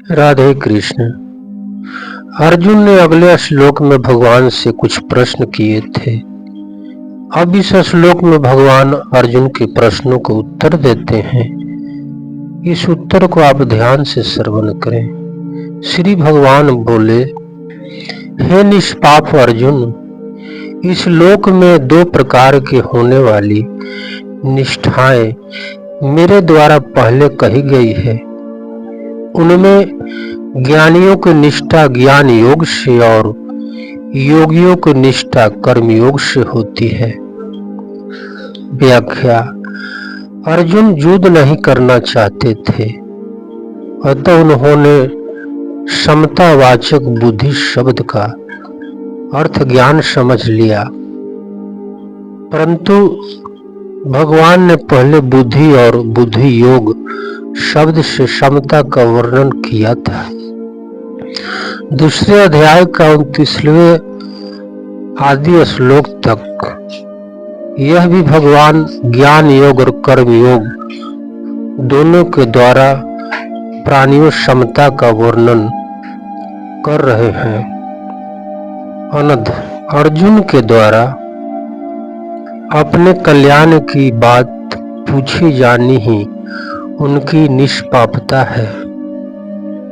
राधे कृष्ण। अर्जुन ने अगले श्लोक में भगवान से कुछ प्रश्न किए थे। अब इस श्लोक में भगवान अर्जुन के प्रश्नों को उत्तर देते हैं। इस उत्तर को आप ध्यान से श्रवण करें। श्री भगवान बोले, हे निष्पाप अर्जुन, इस लोक में दो प्रकार के होने वाली निष्ठाएं मेरे द्वारा पहले कही गई है। उनमें ज्ञानियों की निष्ठा ज्ञान योग से और योगियों की निष्ठा कर्म योग से होती है। व्याख्या: अर्जुन युद्ध नहीं करना चाहते थे, अतः उन्होंने समतावाचक बुद्धि शब्द का अर्थ ज्ञान समझ लिया, परंतु भगवान ने पहले बुद्धि और बुद्धि योग शब्द से समता का वर्णन किया था। दूसरे अध्याय का 29वें आदि श्लोक तक यह भी भगवान ज्ञान योग और कर्म योग दोनों के द्वारा प्राणियों समता का वर्णन कर रहे हैं। अनंत अर्जुन के द्वारा अपने कल्याण की बात पूछी जानी ही उनकी निष्पापता है,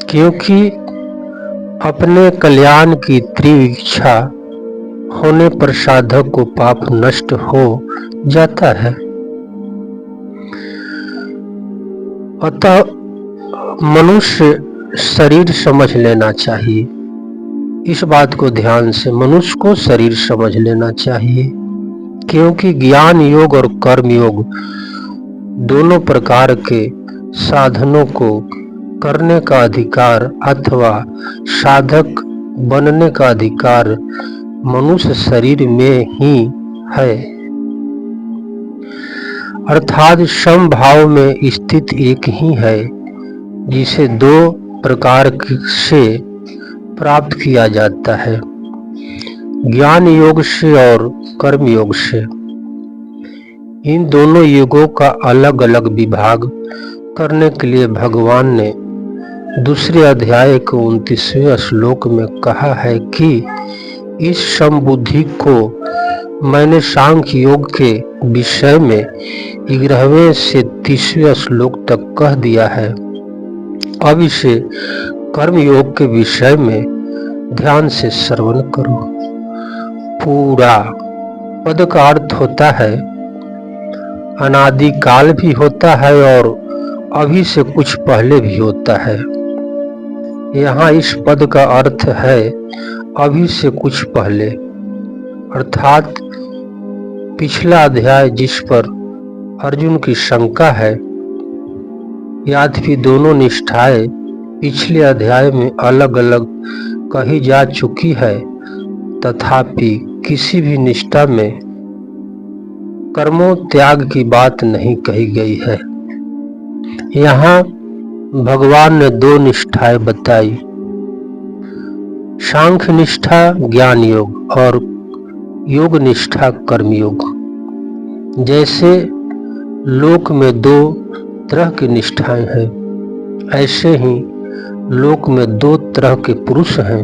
क्योंकि अपने कल्याण की तीव्र इच्छा होने पर साधक को पाप नष्ट हो जाता है। अतः मनुष्य शरीर समझ लेना चाहिए। इस बात को ध्यान से मनुष्य को शरीर समझ लेना चाहिए, क्योंकि ज्ञान योग और कर्म योग दोनों प्रकार के साधनों को करने का अधिकार अथवा साधक बनने का अधिकार मनुष्य शरीर में ही है, अर्थात समभाव में स्थित एक ही है, जिसे दो प्रकार से प्राप्त किया जाता है, ज्ञान योग से और कर्म योग से। इन दोनों युगों का अलग अलग विभाग करने के लिए भगवान ने दूसरे अध्याय के 29वें श्लोक में कहा है कि इस समबुद्धि को मैंने सांख्य योग के विषय में 11वें से 30वें श्लोक तक कह दिया है। अब इसे कर्म योग के विषय में ध्यान से श्रवण करो। पूरा पद का अर्थ होता है अनादिकाल भी होता है और अभी से कुछ पहले भी होता है। यहाँ इस पद का अर्थ है अभी से कुछ पहले, अर्थात पिछला अध्याय जिस पर अर्जुन की शंका है, यद्यपि दोनों निष्ठाएं पिछले अध्याय में अलग अलग कही जा चुकी है, तथापि किसी भी निष्ठा में कर्मों त्याग की बात नहीं कही गई है। यहाँ भगवान ने दो निष्ठाएं बताई, सांख्य निष्ठा ज्ञान योग और योग निष्ठा कर्म योग। जैसे लोक में दो तरह की निष्ठाएं हैं, ऐसे ही लोक में दो तरह के पुरुष हैं।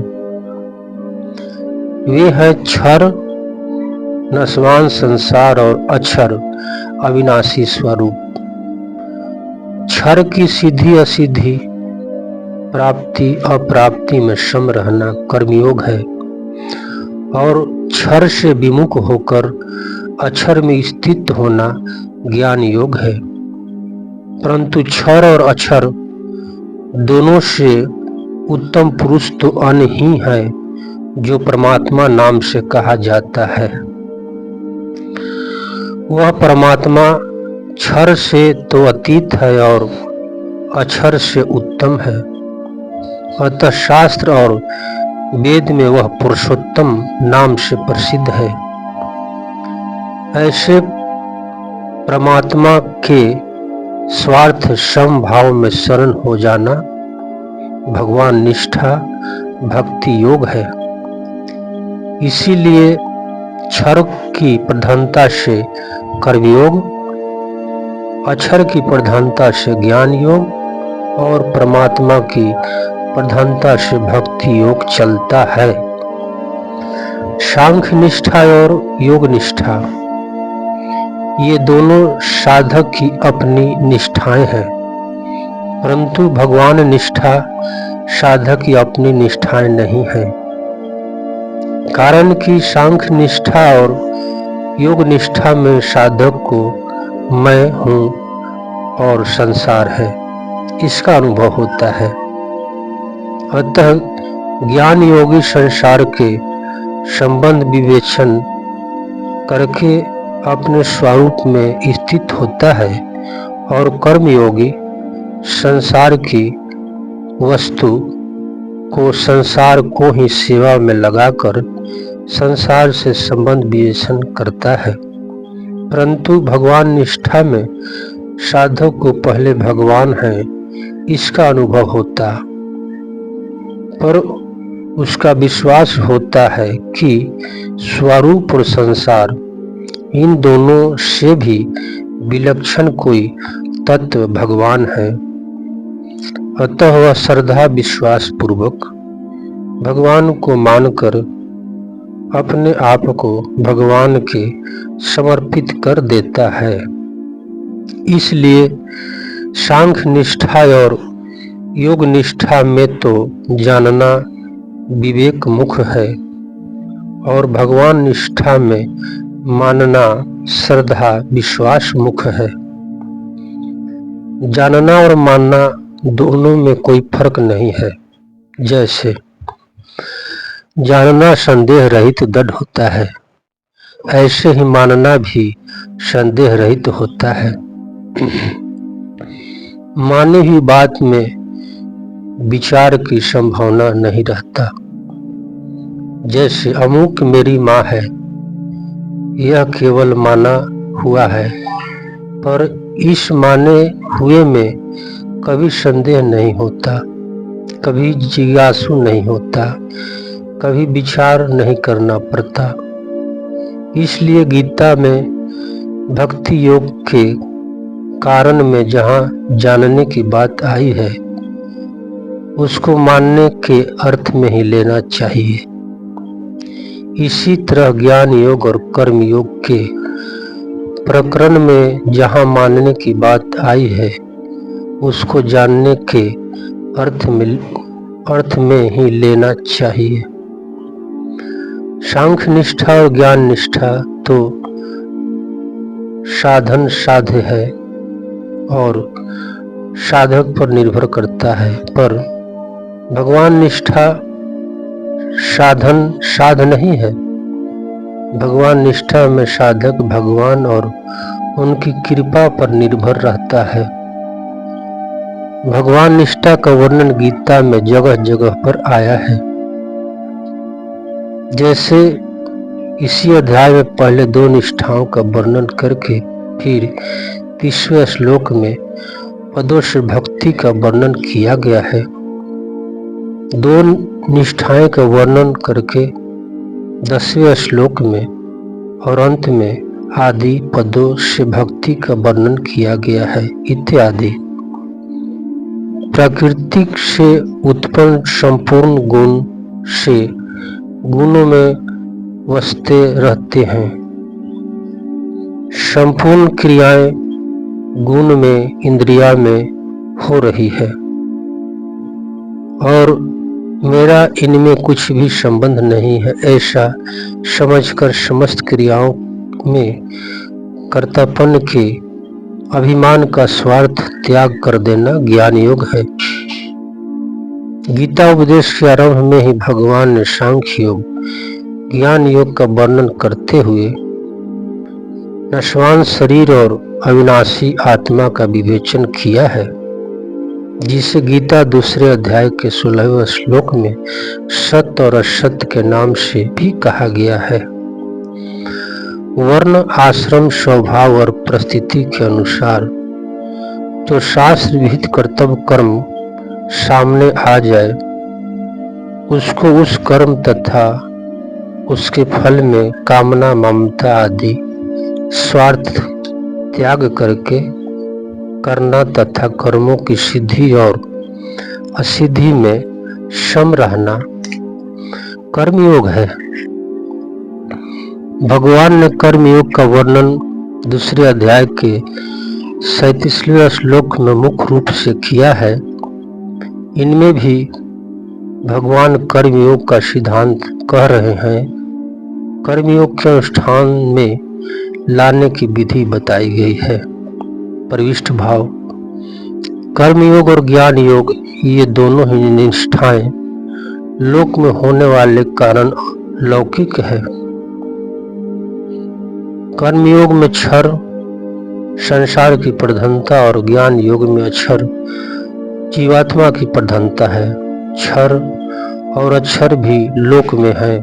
वे हैं क्षर नश्वान संसार और अक्षर अविनाशी स्वरूप। क्षर की सिद्धि असिद्धि प्राप्ति अप्राप्ति में सम रहना कर्मयोग है और क्षर से विमुख होकर अक्षर में स्थित होना ज्ञान योग है। परंतु क्षर और अक्षर दोनों से उत्तम पुरुष तो अन्य ही है, जो परमात्मा नाम से कहा जाता है। वह परमात्मा क्षर से तो अतीत है और अक्षर से उत्तम है। अतः शास्त्र और वेद में वह पुरुषोत्तम नाम से प्रसिद्ध है। ऐसे परमात्मा के स्वार्थ समभाव में शरण हो जाना भगवान निष्ठा भक्ति योग है। इसीलिए क्षर की प्रधानता से कर्मयोग, अक्षर की प्रधानता से ज्ञान योग और परमात्मा की प्रधानता से भक्ति योग चलता है। सांख्य निष्ठा और योग निष्ठा, ये दोनों साधक की अपनी निष्ठाएं हैं, परंतु भगवान निष्ठा साधक की अपनी निष्ठाएं नहीं है। कारण कि सांख्य निष्ठा और योग निष्ठा में साधक को मैं हूँ और संसार है, इसका अनुभव होता है। अतः ज्ञान योगी संसार के संबंध विवेचन करके अपने स्वरूप में स्थित होता है और कर्म योगी संसार की वस्तु को संसार को ही सेवा में लगाकर संसार से संबंध विवेचन करता है। परंतु भगवान निष्ठा में साधक को पहले भगवान है इसका अनुभव होता, पर उसका विश्वास होता है कि स्वरूप और संसार इन दोनों से भी विलक्षण कोई तत्व भगवान है। अतः वह श्रद्धा विश्वास पूर्वक भगवान को मानकर अपने आप को भगवान के समर्पित कर देता है। इसलिए सांख्य निष्ठा और योग निष्ठा में तो जानना विवेक मुख है और भगवान निष्ठा में मानना श्रद्धा विश्वास मुख है। जानना और मानना दोनों में कोई फर्क नहीं है। जैसे जानना संदेह रहित दृढ़ होता है, ऐसे ही मानना भी संदेह रहित होता है। मानी हुई बात में विचार की संभावना नहीं रहता। जैसे अमुक मेरी माँ है, यह केवल माना हुआ है, पर इस माने हुए में कभी संदेह नहीं होता, कभी जिज्ञासु नहीं होता, कभी विचार नहीं करना पड़ता। इसलिए गीता में भक्ति योग के कारण में जहाँ जानने की बात आई है, उसको मानने के अर्थ में ही लेना चाहिए। इसी तरह ज्ञान योग और कर्म योग के प्रकरण में जहाँ मानने की बात आई है, उसको जानने के अर्थ में ही लेना चाहिए। सांख्य निष्ठा और ज्ञान निष्ठा तो साधन साध्य है और साधक पर निर्भर करता है, पर भगवान निष्ठा साधन साध नहीं है। भगवान निष्ठा में साधक भगवान और उनकी कृपा पर निर्भर रहता है। भगवान निष्ठा का वर्णन गीता में जगह जगह पर आया है। जैसे इसी अध्याय में पहले दो निष्ठाओं का वर्णन करके फिर 30वें श्लोक में पदों से भक्ति का वर्णन किया गया है। दो निष्ठाएं का वर्णन करके 10वें श्लोक में और अंत में आदि पदों से भक्ति का वर्णन किया गया है इत्यादि। प्रकृति से उत्पन्न संपूर्ण गुण से गुणों में वसते रहते हैं। संपूर्ण क्रियाएं गुण में इंद्रिया में हो रही है और मेरा इनमें कुछ भी संबंध नहीं है, ऐसा समझकर समस्त क्रियाओं में कर्तापन के अभिमान का स्वार्थ त्याग कर देना ज्ञान योग है। गीता उपदेश के आरंभ में ही भगवान ने सांख्य योग ज्ञान योग का वर्णन करते हुए नश्वान शरीर और अविनाशी आत्मा का विवेचन किया है, जिसे गीता दूसरे अध्याय के 16वें श्लोक में सत्य और असत्य के नाम से भी कहा गया है। वर्ण आश्रम स्वभाव और परिस्थिति के अनुसार जो शास्त्र विहित कर्तव्य कर्म सामने आ जाए, उसको उस कर्म तथा उसके फल में कामना ममता आदि स्वार्थ त्याग करके करना तथा कर्मों की सिद्धि और असिद्धि में सम रहना कर्मयोग है। भगवान ने कर्मयोग का वर्णन दूसरे अध्याय के 37वें श्लोक में मुख्य रूप से किया है। इनमें भी भगवान कर्मयोग का सिद्धांत कह रहे हैं। कर्मयोग के अनुष्ठान में लाने की विधि बताई गई है। प्रविष्ट भाव। कर्मयोग और ज्ञान योग ये दोनों ही निष्ठाएं लोक में होने वाले कारण लौकिक है। कर्मयोग में क्षर संसार की प्रधानता और ज्ञान योग में अक्षर जीवात्मा की प्रधानता है। क्षर और अक्षर भी लोक में है।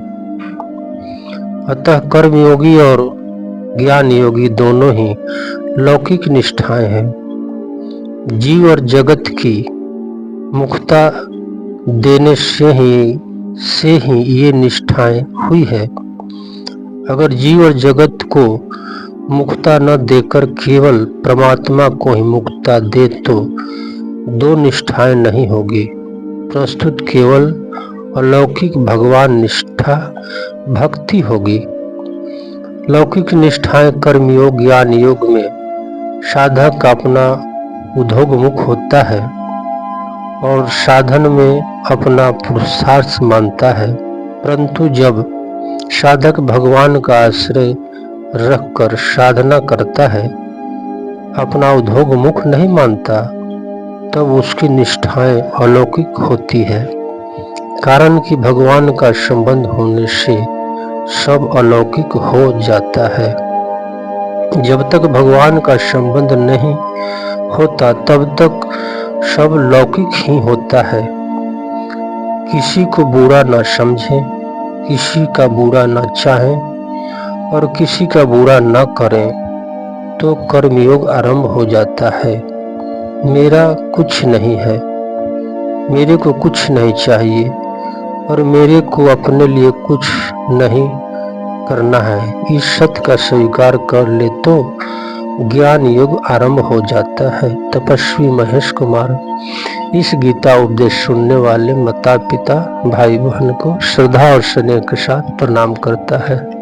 अतः कर्मयोगी और ज्ञान योगी दोनों ही लौकिक निष्ठाएं हैं। जीव और जगत की मुक्तता देने से ही ये निष्ठाएं हुई है। अगर जीव और जगत को मुक्तता न देकर केवल परमात्मा को ही मुक्तता दे तो दो निष्ठाएं नहीं होगी। प्रस्तुत केवल अलौकिक भगवान निष्ठा भक्ति होगी। लौकिक निष्ठाएं कर्मयोग ज्ञान योग में साधक अपना उद्योगमुख होता है और साधन में अपना पुरुषार्थ मानता है। परंतु जब साधक भगवान का आश्रय रखकर साधना करता है, अपना उद्योगमुख नहीं मानता, तब उसकी निष्ठाएं अलौकिक होती है। कारण कि भगवान का संबंध होने से सब अलौकिक हो जाता है। जब तक भगवान का संबंध नहीं होता तब तक सब लौकिक ही होता है। किसी को बुरा न समझें, किसी का बुरा न चाहें और किसी का बुरा न करें तो कर्मयोग आरंभ हो जाता है। मेरा कुछ नहीं है, मेरे को कुछ नहीं चाहिए और मेरे को अपने लिए कुछ नहीं करना है। इस सत्य का स्वीकार कर ले तो ज्ञान योग आरंभ हो जाता है। तपस्वी महेश कुमार इस गीता उपदेश सुनने वाले माता पिता भाई बहन को श्रद्धा और स्नेह के साथ प्रणाम करता है।